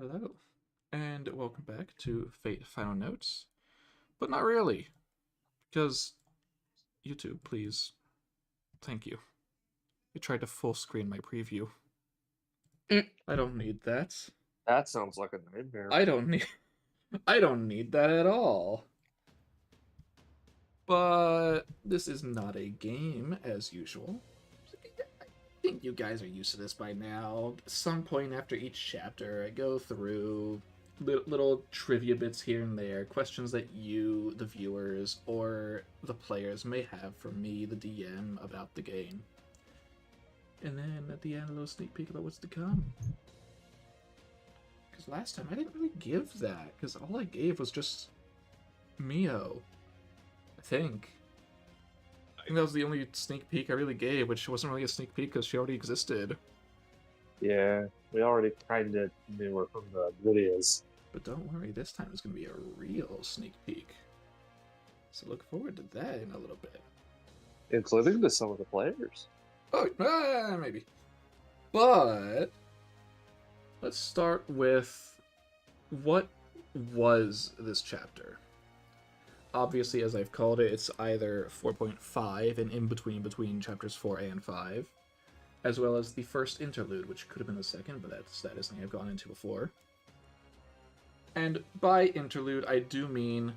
Hello, and welcome back to Fate Final Notes. But not really, because YouTube, please. Thank you. You tried to full screen my preview. Mm. I don't need that. That sounds like a nightmare. I don't need I don't need that at all. But this is not a game as usual. I think you guys are used to this by now. At some point after each chapter, I go through little trivia bits here and there, questions that you, the viewers, or the players may have for me, the DM, about the game. And then at the end, a little sneak peek about what's to come. Because last time I didn't really give that, because all I gave was just Mio. I think. I think that was the only sneak peek I really gave, which wasn't really a sneak peek because she already existed. Yeah, we already kind of knew her from the videos. But don't worry, this time is going to be a real sneak peek. So look forward to that in a little bit. Including to some of the players. Oh, maybe. But let's start with what was this chapter? Obviously, as I've called it, it's either 4.5 and in between chapters 4 and 5, as well as the first interlude, which could have been the second, but that is something I've gone into before. And by interlude, I do mean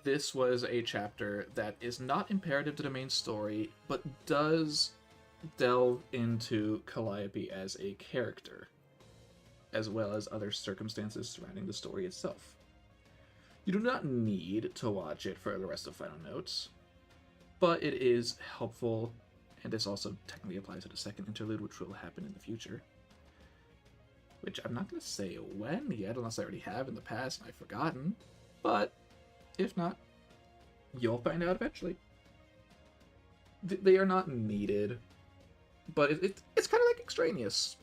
this was a chapter that is not imperative to the main story, but does delve into Calliope as a character, as well as other circumstances surrounding the story itself. You do not need to watch it for the rest of Final Notes, but it is helpful, and this also technically applies to the second interlude, which will happen in the future. Which I'm not going to say when yet, unless I already have in the past and I've forgotten. But if not, you'll find out eventually. They are not needed, but it's kind of like extraneous.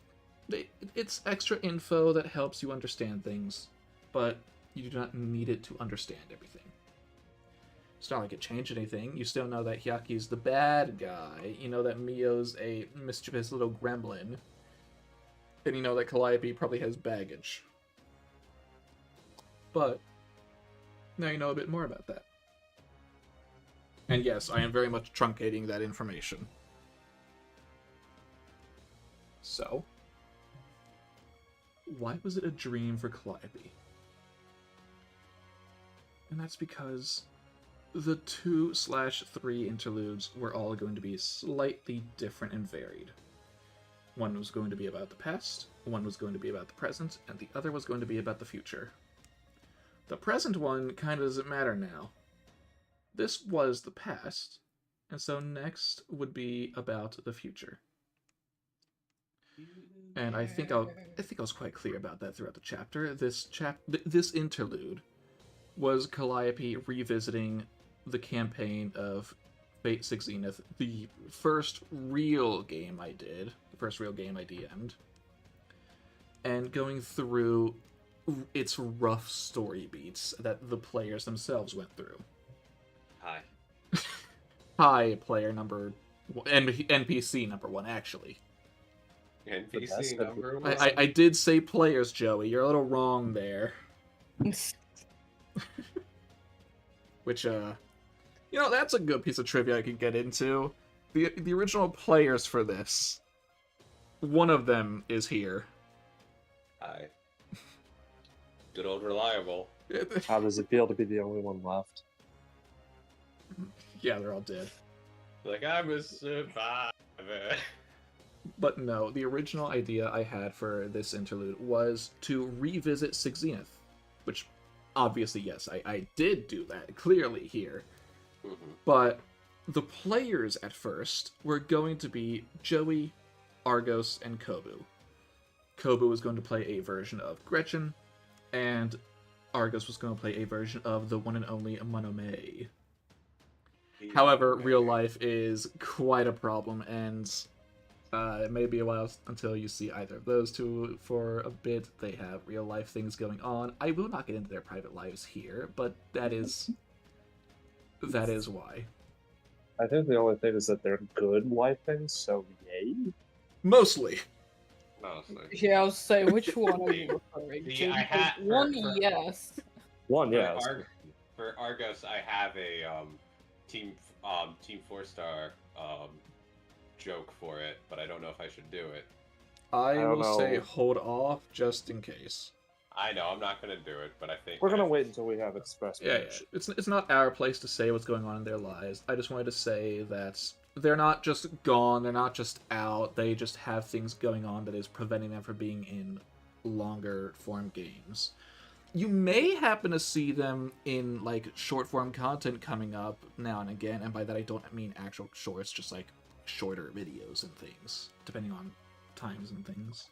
It's extra info that helps you understand things, but you do not need it to understand everything. It's not like it changed anything. You still know that Hyaki's the bad guy. You know that Mio's a mischievous little gremlin. And you know that Calliope probably has baggage. But now you know a bit more about that. And yes, I am very much truncating that information. So, why was it a dream for Calliope? And that's because the 2/3 interludes were all going to be slightly different and varied. One was going to be about the past, one was going to be about the present, and the other was going to be about the future. The present one kind of doesn't matter now. This was the past, and so next would be about the future. And I think I was quite clear about that throughout the chapter. This interlude was Calliope revisiting the campaign of Fate 6 Zenith, the first real game I did, the first real game I DM'd, and going through its rough story beats that the players themselves went through. Hi. Hi, player number... NPC number 1, actually. NPC number one. I did say players, Joey. You're a little wrong there. Which, that's a good piece of trivia I could get into. The original players for this, one of them is here. Hi. Good old reliable. How does it feel to be the only one left? Yeah, they're all dead. Like, I'm a survivor. But no, the original idea I had for this interlude was to revisit 6 Zenith, which obviously, yes, I did do that clearly here. Mm-hmm. But the players at first were going to be Joey, Argos, and Kobu. Kobu was going to play a version of Gretchen, and Argos was going to play a version of the one and only Monome. However, real life is quite a problem, and it may be a while until you see either of those two for a bit. They have real life things going on. I will not get into their private lives here, but that is why. I think the only thing is that they're good life things, so yay. Mostly. honestly. Yeah, I was saying, which one are you referring See, to? I had- Because one, for- yes. One, For, yeah. that's Ar- for Argos, I have a team 4-star joke for it, but I don't know if I should do it. I don't will say know. hold off just in case. I know I'm not gonna do it, but I think We're gonna wait until we have express Yeah, permission. it's not our place to say what's going on in their lives. I just wanted to say that they're not just gone, they're not just out, they just have things going on that is preventing them from being in longer form games. You may happen to see them in like short form content coming up now and again, and by that I don't mean actual shorts, just like shorter videos and things, depending on times and things.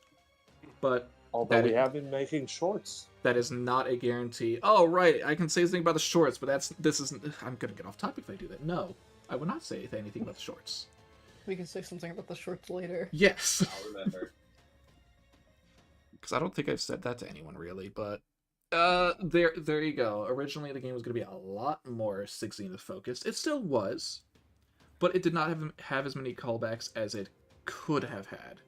But Although we have been making shorts. that is not a guarantee. Oh, right, I can say something about the shorts, but this isn't. I'm gonna get off topic if I do that. No, I would not say anything about the shorts. We can say something about the shorts later. Yes, I'll remember. because I don't think I've said that to anyone really. But there you go. Originally, the game was gonna be a lot more 16th focused. It still was, but it did not have as many callbacks as it could have had.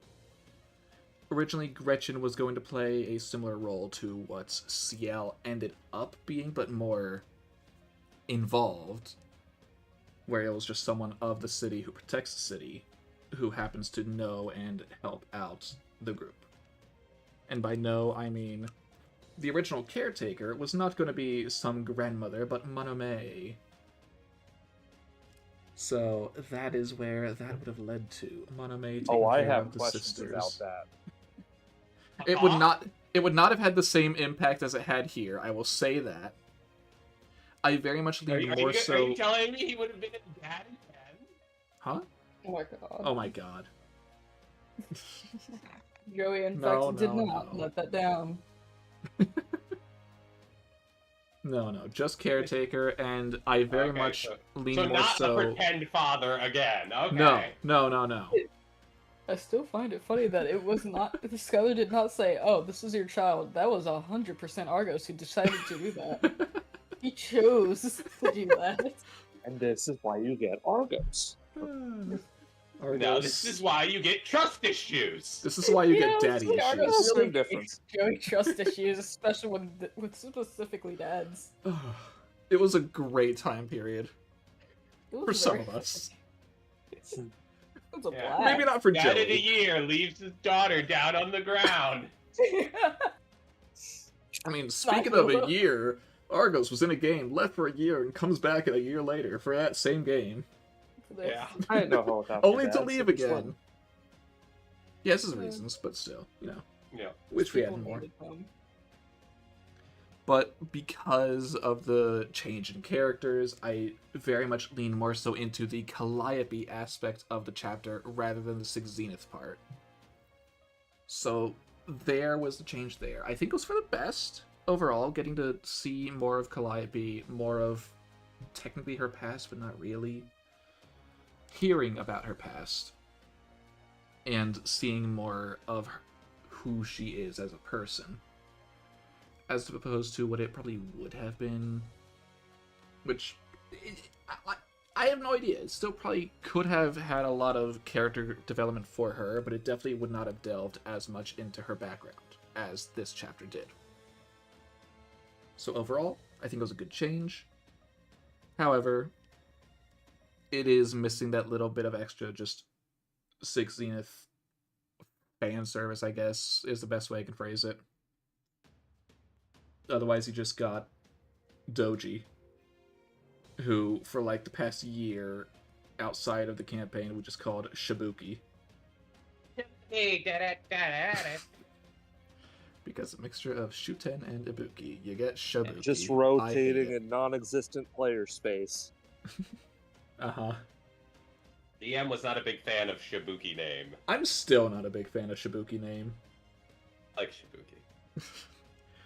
Originally, Gretchen was going to play a similar role to what Ciel ended up being, but more involved, where it was just someone of the city who protects the city, who happens to know and help out the group. And by know, I mean the original caretaker was not going to be some grandmother, but Monome. So that is where that would have led to. Monome taking I care have of the questions sisters. about that. It would not have had the same impact as it had here. I will say that. I very much lean more so. Are you telling me he would have been a dad again? Huh? Oh my god. Oh my god. Joey, in No, fact, did no, not no. let that down. No, just caretaker, and I very Okay, much so lean So more not so. a pretend father again. Okay. No. I still find it funny that it was not. The Skylar did not say, "Oh, this is your child." That was 100% Argos who decided to do that. He chose to do that. And this is why you get Argos. Now this is why you get trust issues. This is why you get know, daddy see, Argos issues. really Same difference. gave Joey trust issues, especially with specifically dads. It was a great time period It was for some very of us. It was a Yeah. blast. Maybe not for Dad of the Joey. year leaves his daughter down on the ground. I mean, speaking of a year, Argos was in a game, left for a year, and comes back a year later for that same game. Yeah. I didn't know helicopter Only to dads, leave which again. one? He has his reasons, but still, Yeah. wish we had more. But because of the change in characters, I very much lean more so into the Calliope aspect of the chapter rather than the Six Zenith part. So there was the change there. I think it was for the best overall, getting to see more of Calliope, more of technically her past, but not really. Hearing about her past, and seeing more of who she is as a person, as opposed to what it probably would have been, which I have no idea. It still probably could have had a lot of character development for her, but it definitely would not have delved as much into her background as this chapter did. So overall, I think it was a good change. However, it is missing that little bit of extra, just Six Zenith fan service, I guess, is the best way I can phrase it. Otherwise, you just got Doji, who, for like the past year, outside of the campaign, we just called Shibuki. Because a mixture of Shuten and Ibuki, you get Shibuki. Just rotating in non-existent player space. Uh-huh. DM was not a big fan of Shibuki name. I'm still not a big fan of Shibuki name. I like Shibuki.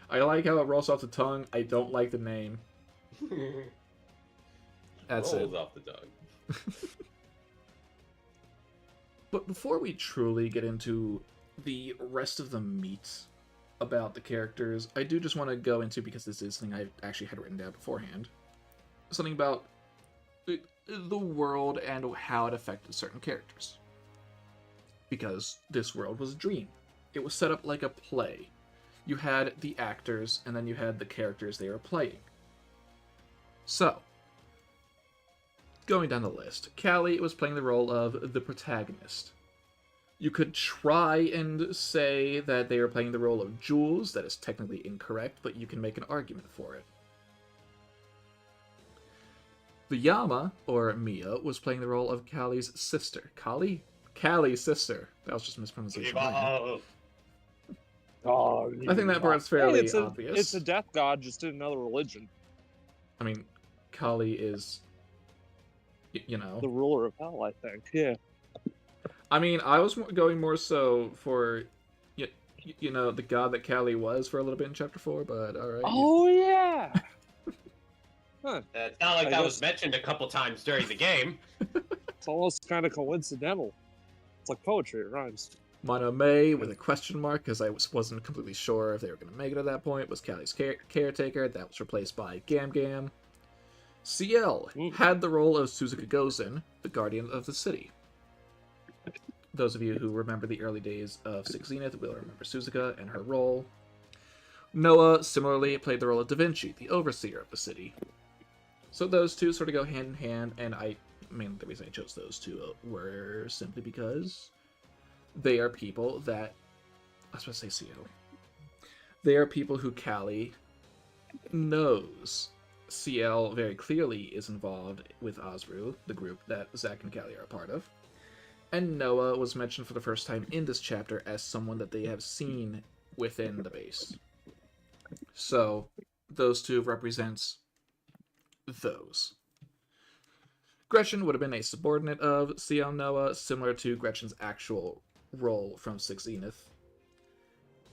I like how it rolls off the tongue. I don't like the name. That's Rolls it. off the tongue. But before we truly get into the rest of the meat about the characters, I do just want to go into, because this is something I actually had written down beforehand, something about the world and how it affected certain characters. Because this world was a dream. it was set up like a play. You had the actors, and then you had the characters they were playing. So, going down the list, Callie was playing the role of the protagonist. You could try and say that they were playing the role of Jules. That is technically incorrect, but you can make an argument for it. The Yama, or Mia, was playing the role of Callie's sister. Callie's sister. That was just mispronunciation. Oh, I think that part's fairly obvious. It's a death god, just in another religion. I mean, Kali is, you know... The ruler of hell, I think. Yeah. I mean, I was going more so for, you know, the god that Kali was for a little bit in Chapter 4, but alright. Oh, yeah! Huh. It's not like that was mentioned a couple times during the game. It's almost kind of coincidental. It's like poetry, it rhymes. Monome with a question mark, because I wasn't completely sure if they were going to make it at that point, was Kali's caretaker. That was replaced by Gam Gam. CL had the role of Suzuka Gozen, the guardian of the city. Those of you who remember the early days of Six Zenith will remember Suzuka and her role. Noah similarly played the role of Da Vinci, the overseer of the city. So those two sort of go hand in hand, and the reason I chose those two were simply because they are people that... I was about to say CL. They are people who Callie knows. CL very clearly is involved with Osru, the group that Zack and Callie are a part of. And Noah was mentioned for the first time in this chapter as someone that they have seen within the base. So, those two represents those. Gretchen would have been a subordinate of CL Noah, similar to Gretchen's actual role from Six Zenith.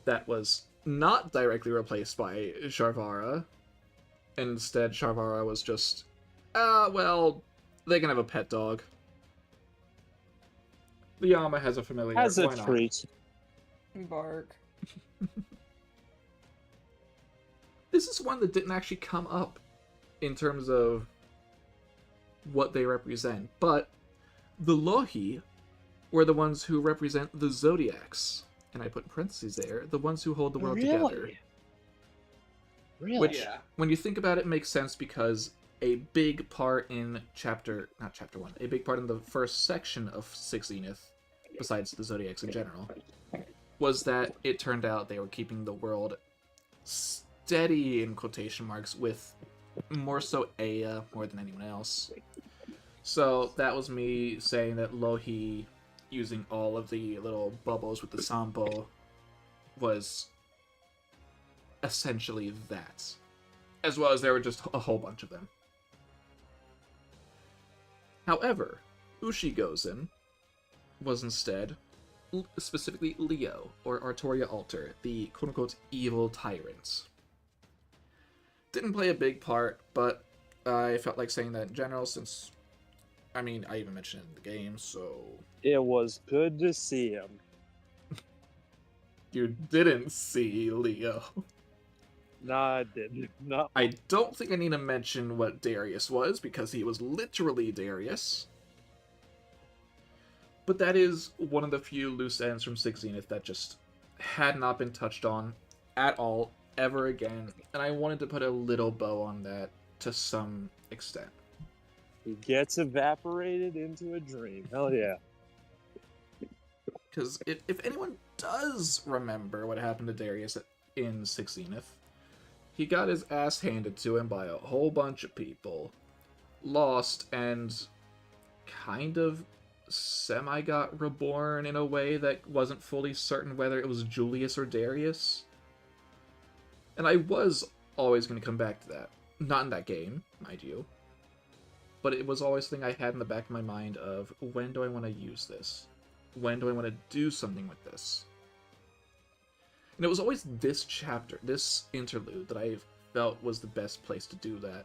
That was not directly replaced by Sharvara. Instead, Sharvara was just, well, they can have a pet dog. The Yama has a familiar. As a why not? treat. Bark. This is one that didn't actually come up in terms of what they represent, but the Lohi were the ones who represent the Zodiacs, and I put in parentheses there, the ones who hold the world together. Really? Which, when you think about it, makes sense because a big part in not chapter 1, a big part in the first section of Six Zenith, besides the Zodiacs in general, was that it turned out they were keeping the world steady, in quotation marks, with more so Aya more than anyone else. So that was me saying that Lohi, using all of the little bubbles with the Sambo, was essentially that. As well as there were just a whole bunch of them. However, Ushigozen was instead specifically Leo, or Artoria Alter, the quote-unquote evil tyrant. Didn't play a big part, but I felt like saying that in general since, I mean, I even mentioned it in the game, so... It was good to see him. You didn't see Leo. Nah, I didn't. No. I don't think I need to mention what Darius was, because he was literally Darius. But that is one of the few loose ends from Six Zenith that just had not been touched on at all, ever again, and I wanted to put a little bow on that to some extent. He gets evaporated into a dream. Hell yeah. Because if anyone does remember what happened to Darius in Six Zenith, he got his ass handed to him by a whole bunch of people, lost, and kind of semi-got reborn in a way that wasn't fully certain whether it was Julius or Darius. And I was always going to come back to that. Not in that game, mind you. But it was always something I had in the back of my mind of, when do I want to use this? When do I want to do something with this? And it was always this chapter, this interlude, that I felt was the best place to do that.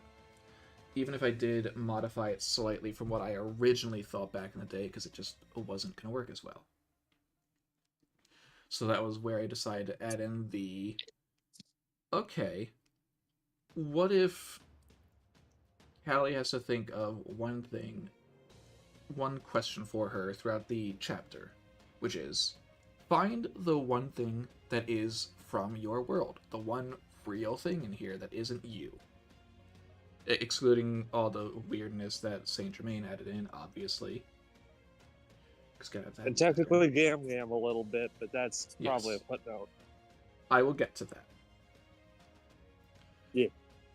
Even if I did modify it slightly from what I originally thought back in the day, because it just wasn't going to work as well. So that was where I decided to add in the... Okay, what if Callie has to think of one thing, one question for her throughout the chapter, which is, find the one thing that is from your world, the one real thing in here that isn't you. Excluding all the weirdness that Saint Germain added in, obviously. And technically Gam Gam a little bit, but that's probably Yes. a footnote. I will get to that. Yeah.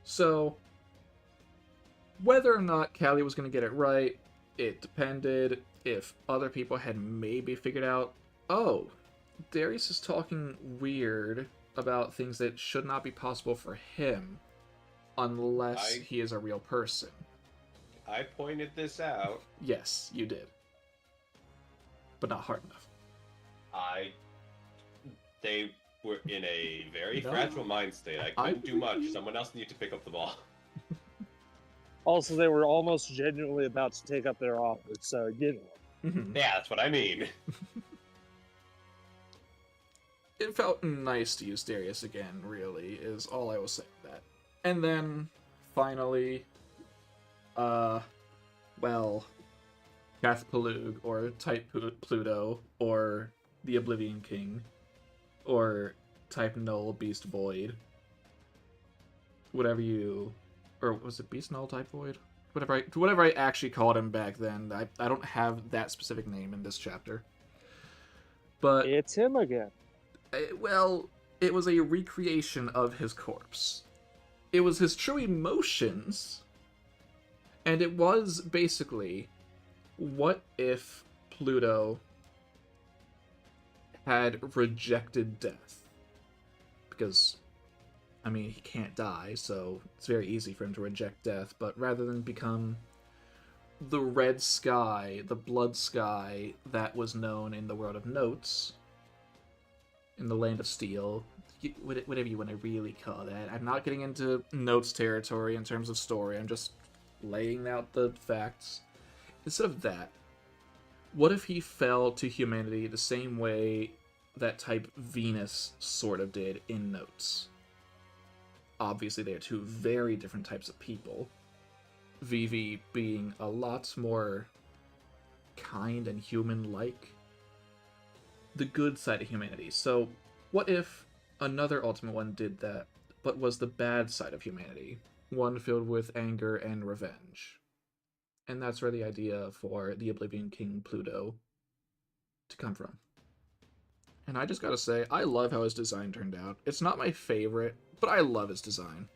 So, whether or not Callie was going to get it right, it depended if other people had maybe figured out, oh, Darius is talking weird about things that should not be possible for him unless he is a real person. I pointed this out. Yes, you did. But not hard enough. They were in a very No. fragile mind state. I couldn't do much. Someone else needed to pick up the ball. Also, they were almost genuinely about to take up their offer, so, you know. Yeah, that's what I mean. It felt nice to use Darius again, really, is all I will say to that. And then, finally, well, Kath Palug, or Type Pluto, or the Oblivion King, or Type Null Beast Void. Whatever you... Or was it Beast Null Type Void? Whatever I actually called him back then. I don't have that specific name in this chapter. But... It's him again. Well, it was a recreation of his corpse. It was his true emotions, and it was basically, what if Pluto had rejected death? Because, I mean, he can't die, so it's very easy for him to reject death, but rather than become the red sky, the blood sky that was known in the world of Notes, in the Land of Steel, whatever you want to really call that. I'm not getting into Notes territory in terms of story, I'm just laying out the facts. Instead of that, what if he fell to humanity the same way that Type Venus sort of did in Notes? Obviously, they are two very different types of people. Vivi being a lot more kind and human-like. The good side of humanity. So, what if another Ultimate One did that, but was the bad side of humanity? One filled with anger and revenge. And that's where the idea for the Oblivion King Pluto to come from. And I just gotta say, I love how his design turned out. It's not my favorite, but I love his design.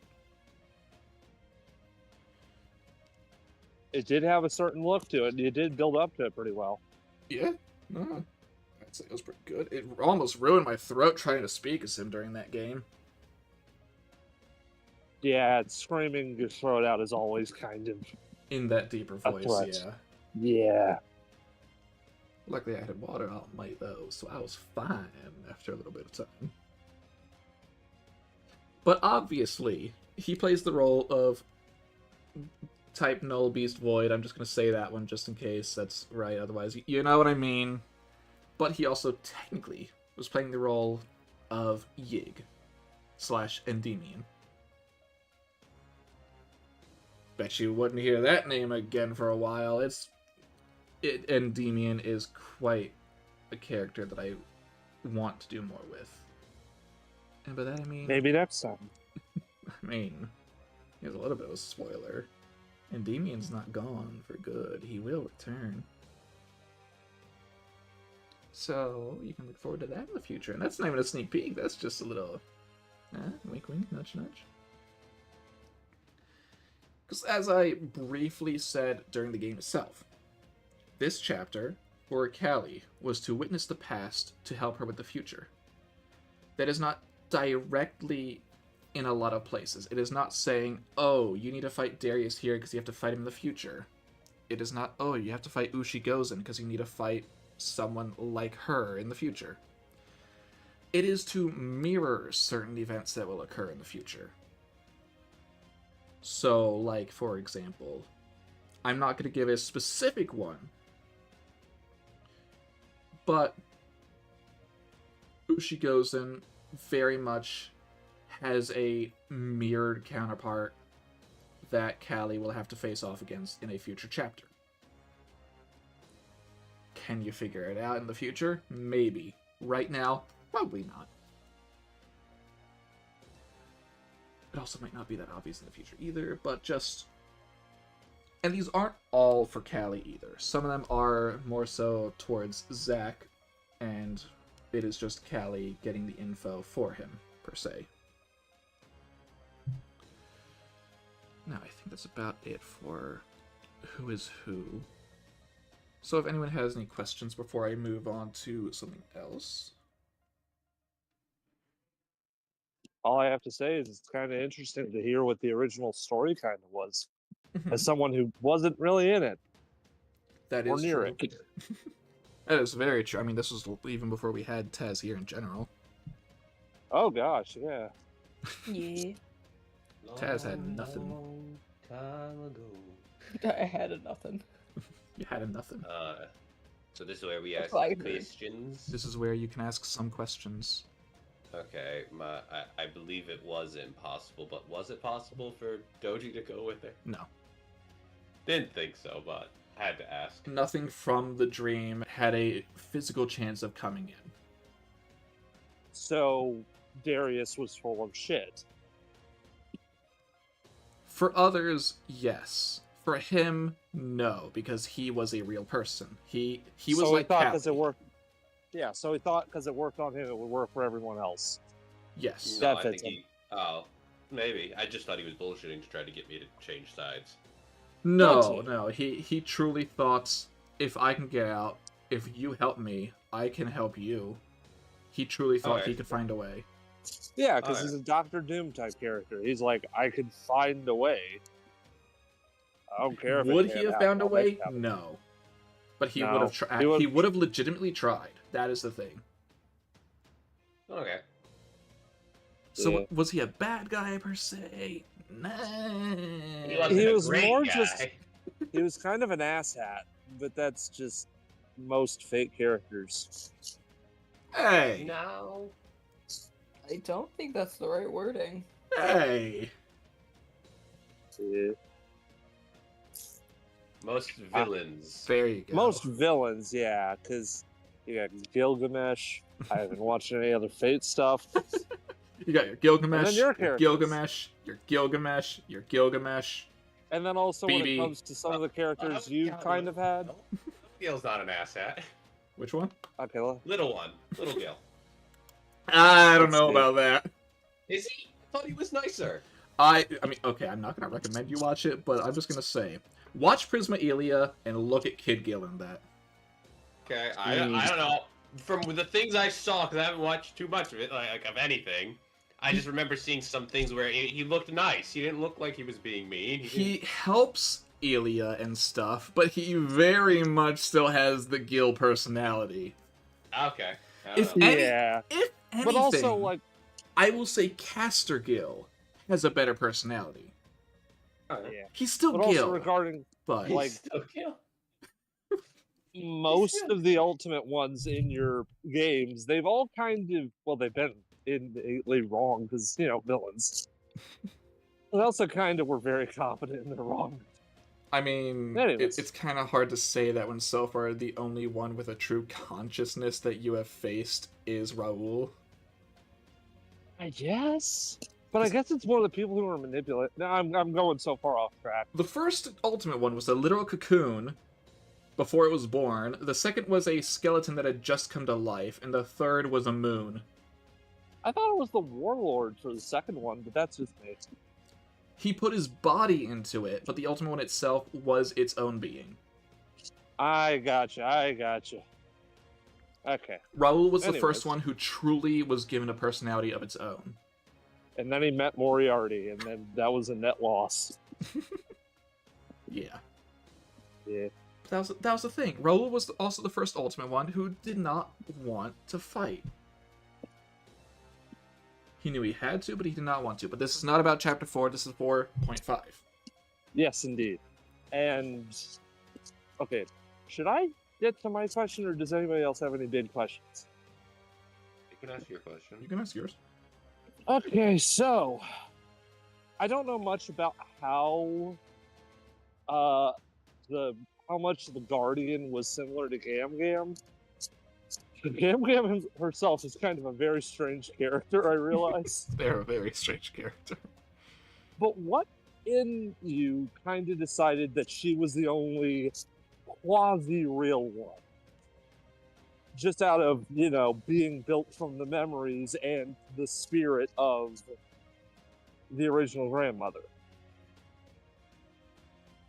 It did have a certain look to it. You did build up to it pretty well. Yeah, no, I'd say it was pretty good. It almost ruined my throat trying to speak as him during that game. Yeah, screaming your throat out is always kind of In that deeper a voice, threat. yeah. Yeah. Luckily I had water on my though, so I was fine after a little bit of time. But obviously, he plays the role of Type Null Beast Void. I'm just going to say that one just in case that's right, otherwise you know what I mean. But he also technically was playing the role of Yig / Endymion. Bet you wouldn't hear that name again for a while. Endymion is quite a character that I want to do more with. And by that I mean... Maybe next time. I mean, here's a little bit of a spoiler. Endymion's not gone for good. He will return. So, you can look forward to that in the future. And that's not even a sneak peek. That's just a little... wink wink, nudge nudge. Because as I briefly said during the game itself, this chapter, for Callie, was to witness the past to help her with the future. That is not directly in a lot of places. It is not saying, oh, you need to fight Darius here because you have to fight him in the future. It is not, oh, you have to fight Ushi-Gozen because you need to fight someone like her in the future. It is to mirror certain events that will occur in the future. So, like, for example, I'm not going to give a specific one, but Ushi-Gozen very much has a mirrored counterpart that Callie will have to face off against in a future chapter. Can you figure it out in the future? Maybe. Right now, probably not. It also might not be that obvious in the future either, but just... And these aren't all for Callie either. Some of them are more so towards Zach, and it is just Callie getting the info for him, per se. Now, I think that's about it for who is who. So if anyone has any questions before I move on to something else... All I have to say is it's kind of interesting to hear what the original story kind of was, as someone who wasn't really in it. That or is near true. it. That is very true. I mean, this was even before we had Taz here in general. Oh gosh, yeah. Yeah. Taz had nothing. Long time ago. I had nothing. You had nothing. So this is where we That's ask what I heard. questions. This is where you can ask some questions. Okay, I believe it was impossible, but was it possible for Doji to go with it? No. Didn't think so, but had to ask. Nothing from the dream had a physical chance of coming in. So Darius was full of shit. For others, yes. For him, no, because he was a real person. He was so like he thought Callie. because it worked. Yeah, so he thought because it worked on him, it would work for everyone else. Yes. No, That I fits think he. Oh, maybe. I just thought he was bullshitting to try to get me to change sides. No, no. He truly thought, if I can get out, if you help me, I can help you. He truly thought Alright. he could find a way. Yeah, because Alright. he's a Doctor Doom type character. He's like, I could find a way. I don't care if Would it he can't have happen, found a I'll make way? it happen. No. But he No, would have tried. he would- He would have legitimately tried. That is the thing. Okay. So Yeah. was he a bad guy per se? Nah. wasn't He a was great more guy. just- He was kind of an asshat, but that's just most fake characters. Hey. No. I don't think that's the right wording. Hey. Yeah. Most villains. There you go. Most villains, yeah, because you got Gilgamesh. I haven't watched any other Fate stuff. You got your Gilgamesh, And then your characters. Gilgamesh, your Gilgamesh, your Gilgamesh. And then also when BB. it comes to some of the characters you kind of had. Gil's not an asshat. Which one? Okay, well, Little one. Little Gil. I don't Let's know see. about that. Is he? I thought he was nicer. I mean, okay, I'm not gonna recommend you watch it, but I'm just gonna say, watch Prisma Elia and look at Kid Gil in that. Okay, I don't know. From the things I saw, because I haven't watched too much of it, like of anything, I just remember seeing some things where he looked nice. He didn't look like he was being mean. He helps Elia and stuff, but he very much still has the Gil personality. Okay. I don't If know. any- yeah. If anything, But also, like, I will say Caster Gil has a better personality. Alright. yeah. He's still But also Gil, regarding but He's like- still Gil. most of the ultimate ones in your games, they've all kind of, well, they've been innately wrong because, you know, villains. They also kind of were very confident in their wrong. I mean, Anyways. it's kind of hard to say that when so far the only one with a true consciousness that you have faced is Raul. I guess. But I guess it's more the people who are manipulating. No, I'm going so far off track. The first ultimate one was a literal cocoon before it was born. The second was a skeleton that had just come to life, and the third was a moon. I thought it was the Warlord for the second one, but that's just me. He put his body into it, but the ultimate one itself was its own being. I gotcha. Okay. Raul was the Anyways. first one who truly was given a personality of its own. And then he met Moriarty, and then that was a net loss. Yeah. Yeah. That was the thing. Raul was also the first ultimate one who did not want to fight. He knew he had to, but he did not want to. But this is not about Chapter 4, this is 4.5. Yes, indeed. And okay, should I get to my question, or does anybody else have any big questions? You can ask your question. You can ask yours. Okay, so I don't know much about how how much the Guardian was similar to Gam Gam. Gam Gam herself is kind of a very strange character, I realize. They're a very strange character. But what in you kind of decided that she was the only quasi-real one? Just out of, being built from the memories and the spirit of the original grandmother.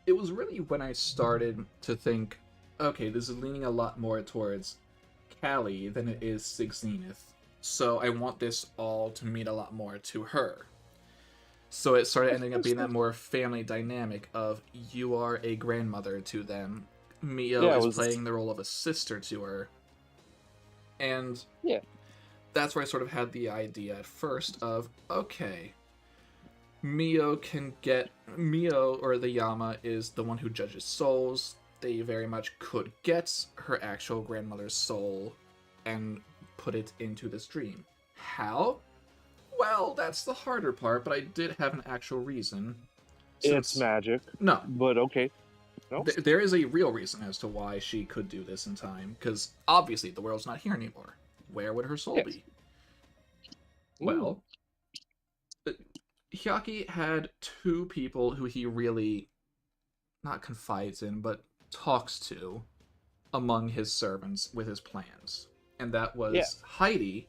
It was really when I started to think, okay, this is leaning a lot more towards Callie than it is Sig Zenith. So I want this all to mean a lot more to her. So it started ending up being that more family dynamic of you are a grandmother to them. Mio is playing the role of a sister to her. And that's where I sort of had the idea at first of, okay, Mio, or the Yama, is the one who judges souls. They very much could get her actual grandmother's soul and put it into this dream. How? Well, that's the harder part, but I did have an actual reason. It's magic. No. But okay. No? There is a real reason as to why she could do this in time, because obviously the world's not here anymore. Where would her soul be? Well, Hyaki had two people who he really, not confides in, but talks to among his servants with his plans. And that was Heidi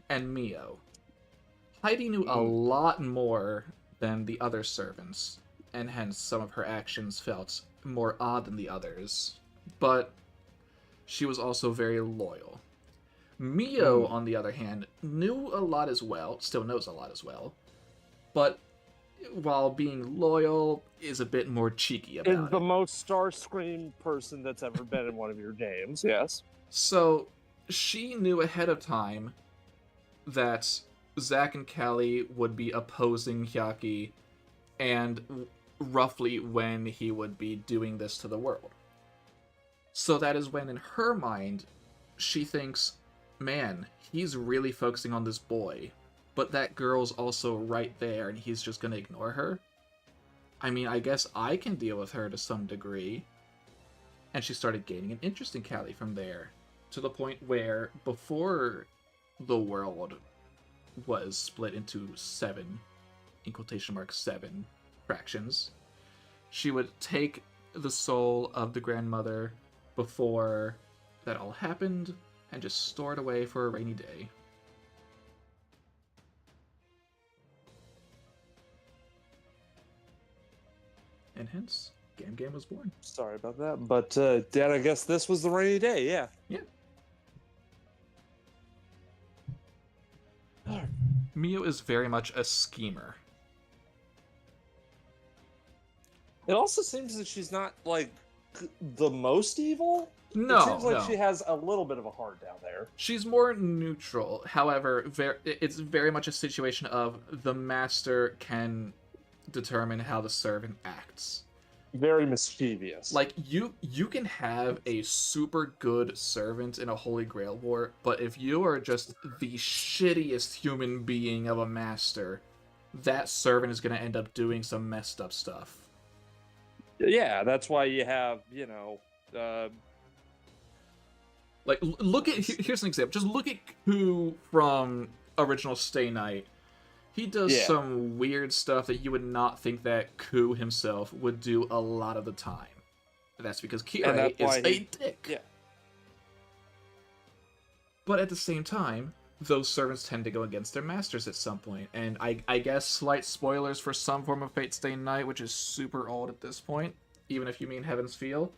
and Mio. Heidi knew a lot more than the other servants, and hence some of her actions felt more odd than the others. But she was also very loyal. Mio, on the other hand, knew a lot as well, still knows a lot as well, but while being loyal, is a bit more cheeky about it. Is the most Starscream person that's ever been in one of your games, yes. So, she knew ahead of time that Zack and Callie would be opposing Hyaki, and roughly when he would be doing this to the world. So that is when, in her mind, she thinks, man, he's really focusing on this boy, but that girl's also right there, and he's just gonna ignore her? I mean, I guess I can deal with her to some degree. And she started gaining an interest in Callie from there, to the point where, before the world was split into 7, in quotation marks 7, fractions, she would take the soul of the grandmother before that all happened, and just store it away for a rainy day. And hence, Gam Gam was born. Sorry about that, but Dad, I guess this was the rainy day, yeah. Yeah. Mio is very much a schemer. It also seems that she's not, like, the most evil. No, it seems like no. she has a little bit of a heart down there. She's more neutral. However, it's very much a situation of the master can determine how the servant acts. Very mischievous. Like, you can have a super good servant in a Holy Grail War, but if you are just the shittiest human being of a master, that servant is going to end up doing some messed up stuff. Yeah, that's why you have, like, look at, here's an example. Just look at Ku from original Stay Night. He does some weird stuff that you would not think that Ku himself would do a lot of the time. That's because Kirei is a dick. Yeah. But at the same time, those servants tend to go against their masters at some point. And I guess slight spoilers for some form of Fate Stay Night, which is super old at this point, even if you mean Heaven's Feel,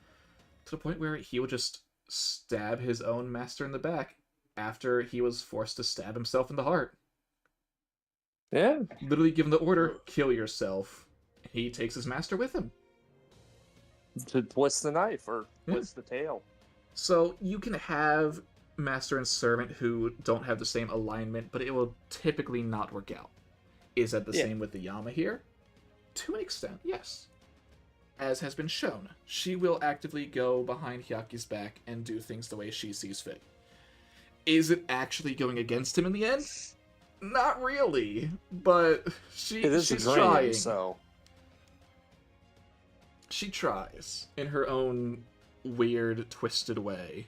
to the point where he would just stab his own master in the back after he was forced to stab himself in the heart. Yeah. Literally given the order, kill yourself. He takes his master with him. To twist the knife or twist the tail. So you can have master and servant who don't have the same alignment, but it will typically not work out. Is that the same with the Yama here? To an extent, yes. As has been shown, she will actively go behind Hyaki's back and do things the way she sees fit. Is it actually going against him in the end? Not really, but she's trying. So she tries in her own weird, twisted way.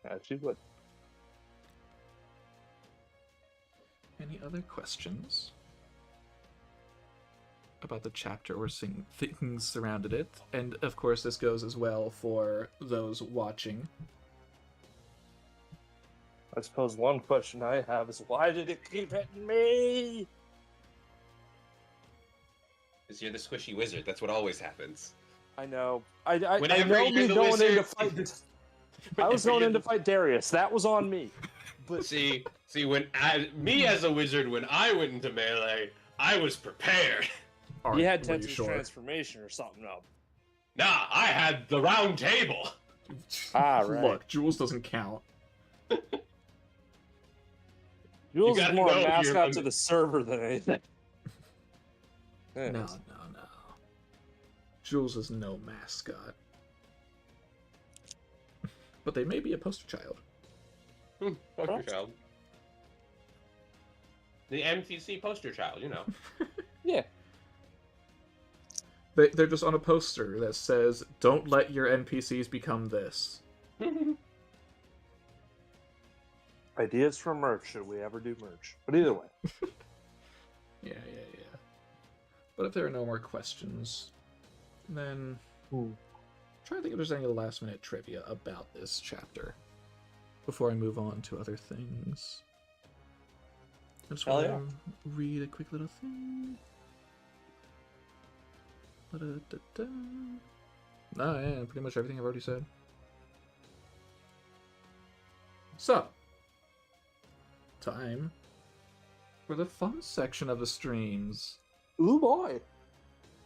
As you would. Any other questions about the chapter or things surrounded it? And of course, this goes as well for those watching. I suppose one question I have is why did it keep hitting me? Because you're the squishy wizard. That's what always happens. I know. I know Whenever you're me the going in to wizard- fight this. I was going in to fight Darius. That was on me. But See, when me as a wizard, when I went into melee, I was prepared. Are, you had were you Tensor's sure? transformation or something up. Nah, I had the round table. Ah, right. Look, Jules doesn't count. Jules is gotta more a know if you're mascot to under- the server than anything. No, Anyways. no. Jules is no mascot. But they may be a poster child. Poster child. The MTC poster child, you know. Yeah. They're just on a poster that says, "Don't let your NPCs become this." Ideas for merch. Should we ever do merch? But either way. Yeah. But if there are no more questions, then try to think if there's any last-minute trivia about this chapter before I move on to other things. I just want to read a quick little thing. Da-da-da-da. No, yeah, pretty much everything I've already said. So, time for the fun section of the streams. Ooh boy.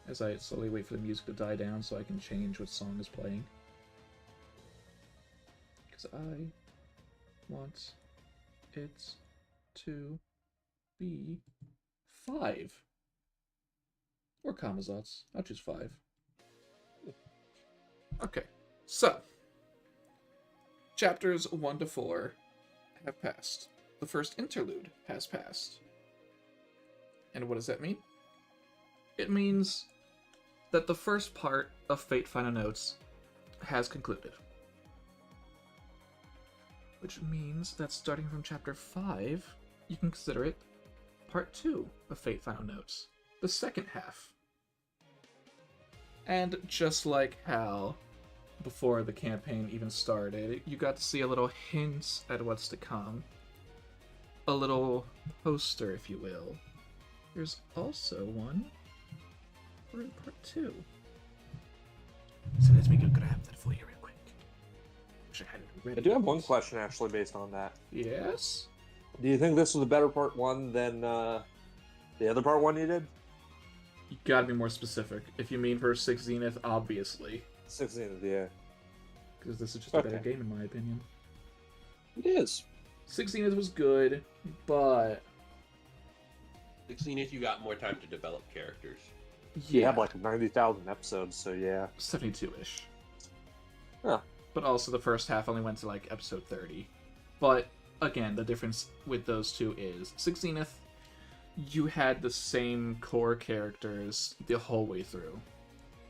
As I slowly wait for the music to die down so I can change what song is playing. Because I want it to be 5. Or Kamazots. I'll choose 5. Okay, so chapters 1 to 4 have passed. The first interlude has passed. And what does that mean? It means that the first part of Fate Final Notes has concluded. Which means that starting from chapter 5, you can consider it part 2 of Fate Final Notes, the second half. And just like how, before the campaign even started, you got to see a little hint at what's to come. A little poster, if you will. There's also one for part 2. So let me go grab that for you real quick. Wish I had it ready. I do have one question actually based on that. Yes? Do you think this was a better part 1 than the other part 1 you did? You gotta be more specific. If you mean for 6 Zenith, obviously. 16, yeah. Because this is just a better game in my opinion. It is. 6 Zenith was good, but 16 if you got more time to develop characters. You have like 90,000 episodes, so yeah. 72-ish. Huh. But also the first half only went to like episode 30. But again, the difference with those two is 6 Zenith, you had the same core characters the whole way through.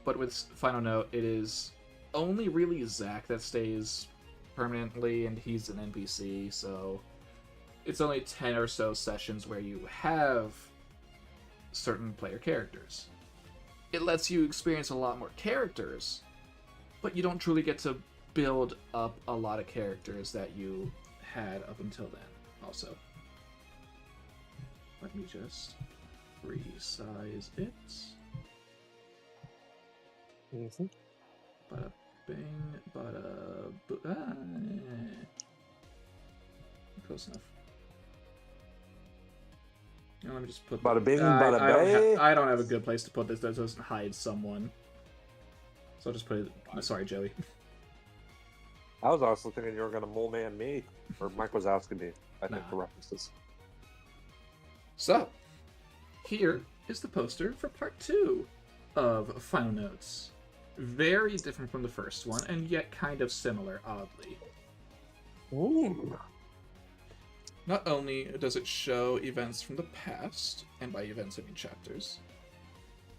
But with Final Note, it is only really Zack that stays permanently, and he's an NPC, so it's only 10 or so sessions where you have certain player characters. It lets you experience a lot more characters, but you don't truly get to build up a lot of characters that you had up until then, also. Let me just resize it. Mm-hmm. Bada bing, bada close enough. Now let me just put. Bada bing, I bada bang. I don't have a good place to put this that doesn't hide someone. So I'll just put it. Sorry, Joey. I was also thinking you were going to mole man me, or Mike Wazowski me, I think, Nah. the references. So, here is the poster for part 2 of Final Notes. Very different from the first one, and yet kind of similar, oddly. Ooh. Not only does it show events from the past, and by events I mean chapters,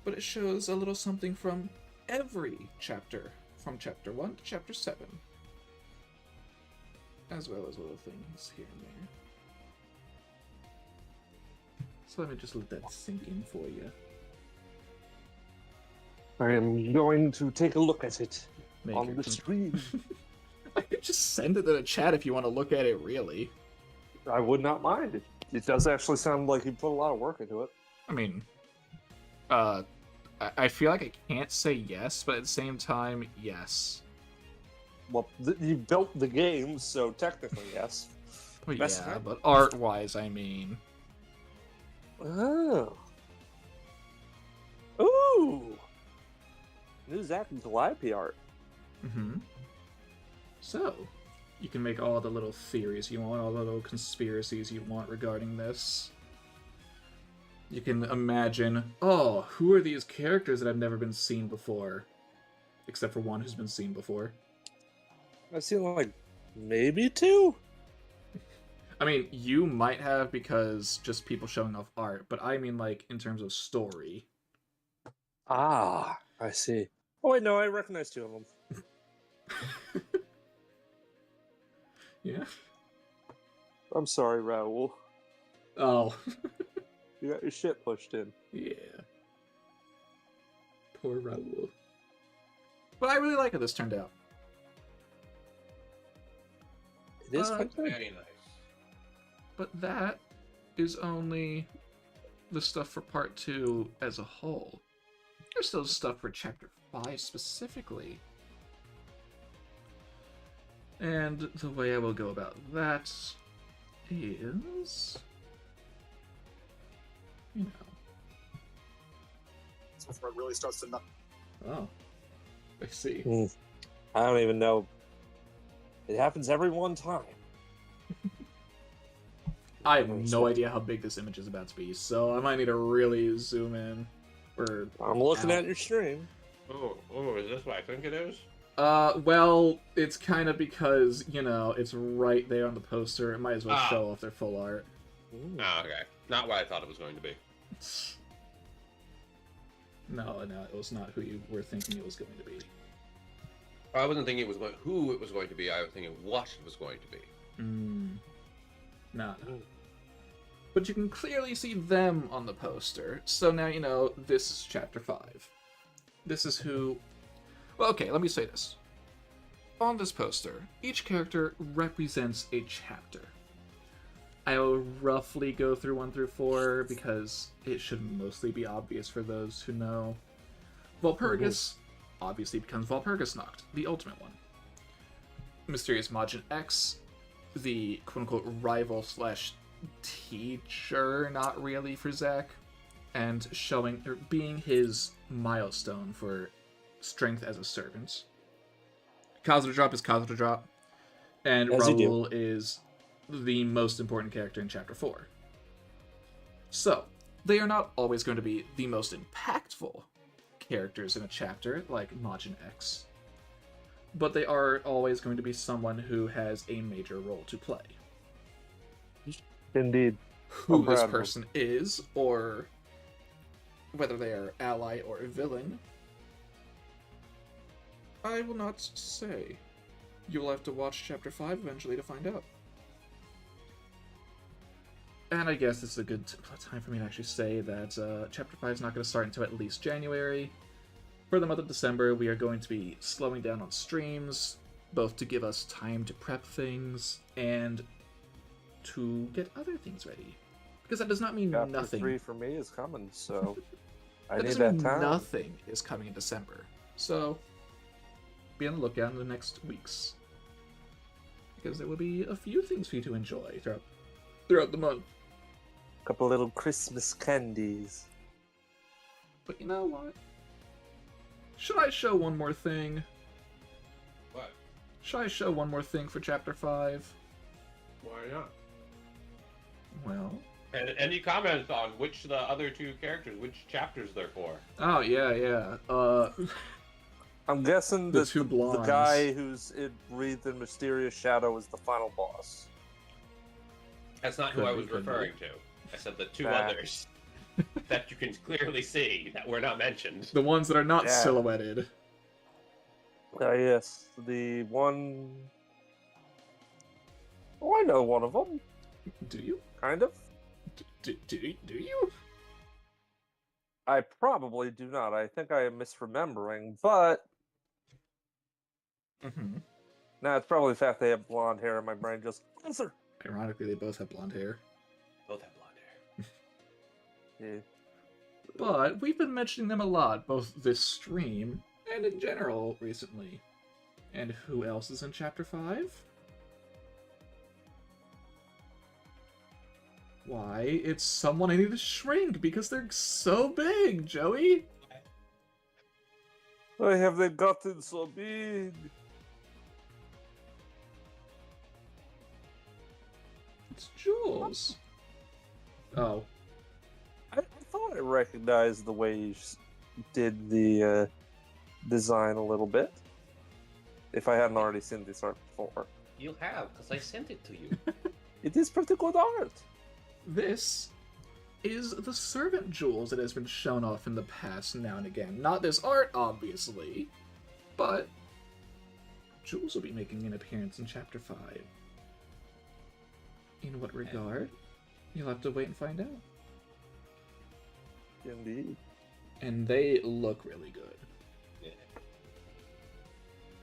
but it shows a little something from every chapter, from chapter 1 to chapter 7. as well as little things here and there. So let me just let that sink in for you. I am going to take a look at it Make on it the screen. I could just send it to the chat if you want to look at it, really. I would not mind. It does actually sound like you put a lot of work into it. I mean, I feel like I can't say yes, but at the same time, yes. Well, you built the game, so technically, yes. Well, Best yeah, friend? but art-wise, I mean. Oh. Ooh! New Zack and Calliope art. Mm-hmm. So, you can make all the little theories you want, all the little conspiracies you want regarding this. You can imagine, oh, who are these characters that have never been seen before? Except for one who's been seen before. I've seen like maybe 2. I mean, you might have because just people showing off art, but I mean like in terms of story. Ah, I see. Oh wait, no, I recognize 2 of them. Yeah? I'm sorry, Raoul. Oh. You got your shit pushed in. Yeah. Poor Raoul. But I really like how this turned out. It is quite good. Very nice. But that is only the stuff for part 2 as a whole. There's still stuff for chapter 5 specifically. And the way I will go about that is... you know... That's before it really starts to knock. Oh. I see. I don't even know. It happens every one time. I have no idea how big this image is about to be, so I might need to really zoom in. Or I'm looking out. at your stream. Oh, is this what I think it is? Well, it's kind of because, you know, it's right there on the poster. It might as well Ah. show off their full art. Oh, okay. Not what I thought it was going to be. No, it was not who you were thinking it was going to be. I wasn't thinking who it was going to be. I was thinking what it was going to be. No. But you can clearly see them on the poster. So now you know this is chapter 5. This is who... Well, okay, let me say this. On this poster, each character represents a chapter. I will roughly go through 1 through 4 because it should mostly be obvious for those who know. Walpurgis obviously becomes Walpurgisnacht, the ultimate one. Mysterious Majin X, the quote-unquote rival slash teacher, not really, for Zack, and showing or being his milestone for strength as a servant. Kazuto Drop is Kazuto Drop, and As you do. Raoul is the most important character in chapter 4. So, they are not always going to be the most impactful characters in a chapter, like Majin X, but they are always going to be someone who has a major role to play. Indeed. Who I'm this proud of them. person is, or whether they are ally or villain, I will not say. You'll have to watch chapter 5 eventually to find out. And I guess this is a good time for me to actually say that chapter 5 is not going to start until at least January. For the month of December, we are going to be slowing down on streams, both to give us time to prep things and to get other things ready. Because that does not mean Chapter nothing. 3 for me is coming, so I That need doesn't that mean time. nothing is coming in December. So, be on the lookout in the next weeks. Because there will be a few things for you to enjoy throughout the month. Couple little Christmas candies. But you know what? Should I show one more thing? What? Should I show one more thing for chapter 5? Why not? Well... And any comments on which the other 2 characters, which chapters they're for? Oh, yeah. I'm guessing The that two the blondes. guy who's breathed in mysterious shadow is the final boss. That's not who Could I be, was could be. referring to. I said the 2 Ah. others that you can clearly see that were not mentioned. The ones that are not Yeah. silhouetted. Yes, the one. Oh, I know one of them. Do you? Kind of. Do you? I probably do not. I think I am misremembering, but Mm-hmm. nah, it's probably the fact they have blonde hair and my brain just answer. Ironically, they both have blonde hair. Both have blonde hair. Yeah. But we've been mentioning them a lot, both this stream and in general recently. And who else is in Chapter 5? Why, it's someone I need to shrink because they're so big, Joey! Why have they gotten so big? It's Jules. Oh. I thought I recognized the way you did the design a little bit. If I hadn't already seen this art before. You have, because I sent it to you. It is pretty good art. This is the servant Jules that has been shown off in the past now and again. Not this art, obviously, but Jules will be making an appearance in Chapter 5. In what regard? You'll have to wait and find out. Indeed. And they look really good. Yeah.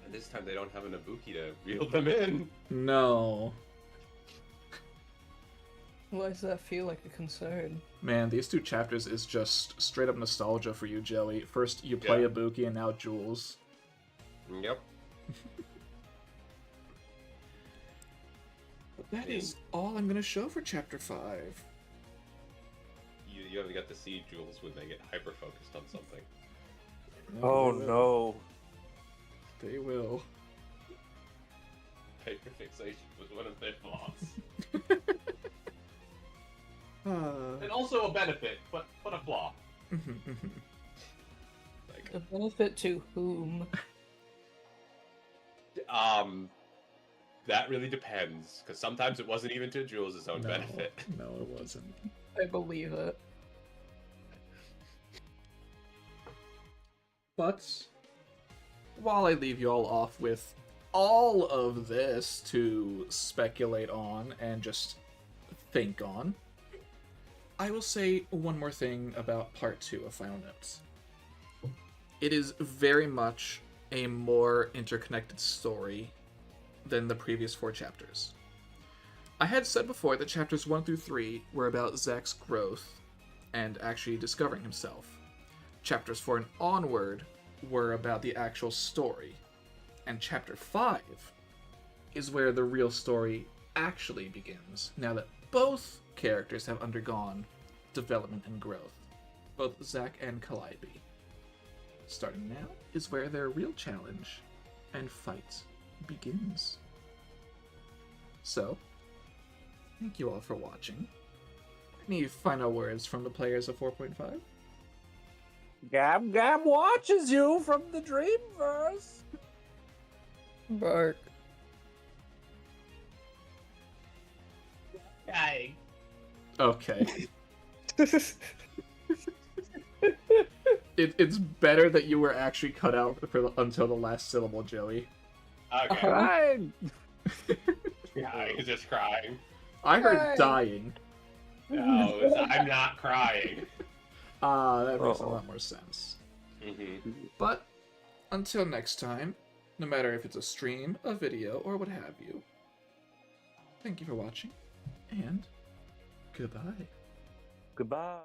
And this time they don't have an Ibuki to reel them in. No. Why does that feel like a concern? Man, these two chapters is just straight up nostalgia for you, Joey. First you play Yeah. Ibuki and now Jules. Yep. But that is all I'm gonna show for Chapter 5. You haven't got to see Jules when they get hyper focused on something. Oh they will. no. They will. Hyperfixation was one of their flaws. And also a benefit, but a flaw. Like, A benefit to whom? that really depends, because sometimes it wasn't even to Jules' own No, benefit. no, it wasn't. I believe it. But while I leave you all off with all of this to speculate on and just think on, I will say one more thing about Part 2 of Final Notes. It is very much a more interconnected story than the previous 4 chapters. I had said before that chapters 1 through 3 were about Zack's growth and actually discovering himself. Chapters 4 and onward were about the actual story. And Chapter 5 is where the real story actually begins, now that both characters have undergone development and growth. Both Zack and Calliope. Starting now is where their real challenge and fight begins. So, thank you all for watching. Any final words from the players of 4.5? Gab Gab watches you from the Dreamverse. Bark. Yay. Okay. It's better that you were actually cut out until the last syllable, Joey. Okay. Crying. Yeah, he's just crying. I heard Right. dying. No, I'm not crying. That makes a Uh-oh. lot more sense. Mm-hmm. But until next time, no matter if it's a stream, a video, or what have you, thank you for watching, and goodbye. Goodbye.